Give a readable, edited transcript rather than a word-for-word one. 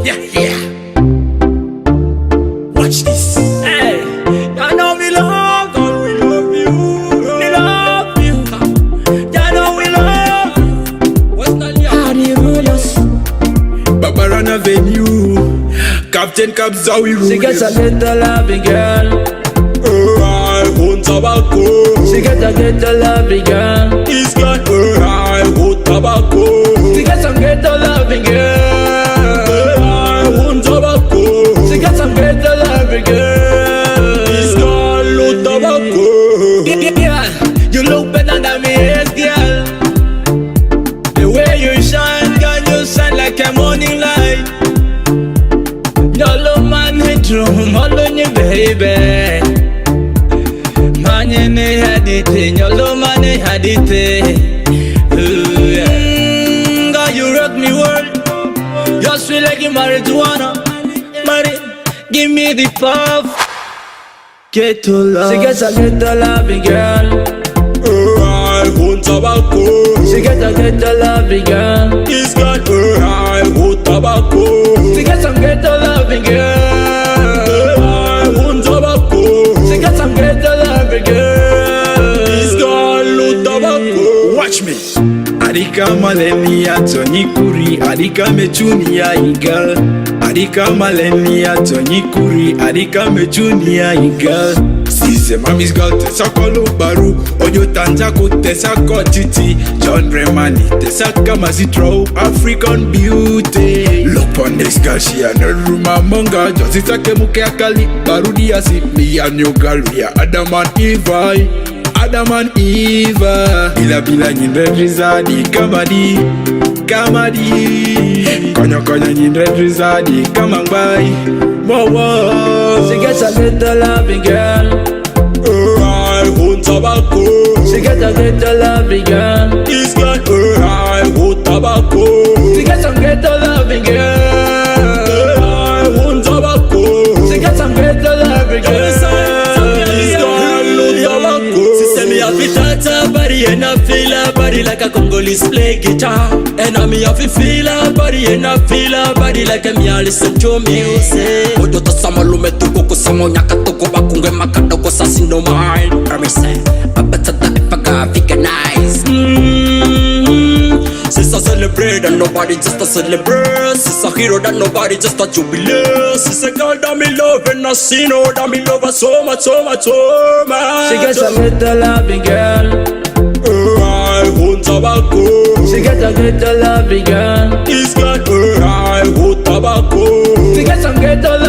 Yeah, yeah. Watch this. Hey, you know we love you. We love you. We love you. You know we love you. What's that? How do you roll us? Babarana venue. Captain Cabs, how we roll. She gets a little loving girl. I want tobacco. She gets a little loving girl. He's got I want tobacco. She gets some little loving girl. I want tobacco. She gets some little loving girl. He's got no tobacco. Yeah, you look better than me, yes, girl. The way you shine, girl, you shine like a morning light. Your love man hit room, all on you, baby. Man, you had it in your love man, had it. Girl, you rock me world. You're sweet like you marijuana. Marry, give me the puff. Get to love. She gets a little loving girl. I want tobacco. She gets a little loving girl. He's got I want tobacco. She gets some little loving girl. I want tobacco. She gets some little loving girl. He's got no tobacco. Watch me. Arika maleni atoni kuri, arika mechuni ya igal. Arika maleni atoni kuri, arika mechuni ya igal. Si c'est mami's girl, t'es sa kolo baru. Oyo tanja ko t'es sa titi. John Remani, t'es sa kamasi throw. African beauty. Look on this girl, she and her room manga. Just it's a kemuke akali. Baru dia si me and your girl, we are Adam and Eva. Adam and Eva. Bila bila nyindre rizadi kamadi. Kamadi. Konya konya nyindre rizadi kamangbai. Whoa whoa. She gets a little loving girl. I want tobacco. She gets a little loving girl. He's got I want tobacco. She gets some little loving girl. I want tobacco. She gets some little loving girl. He's got no tobacco. She say me have to touch her body and I feel her body like a Congolese play guitar. And I me have to feel her body and I feel her body like a me a listen to music. Odo to samalume tuko kusamo nyaka tuko bakungwe makado ko sasi no mind. Promise I better that if I got veganize. She's a celebrate and nobody just a celebrate. She's a hero that nobody just a jubilate. She's a girl that me love and I see no that me love her so much, so much, so much. She gets a little loving girl. I want tobacco. She gets a little loving girl. He's got I want tobacco. She gets some little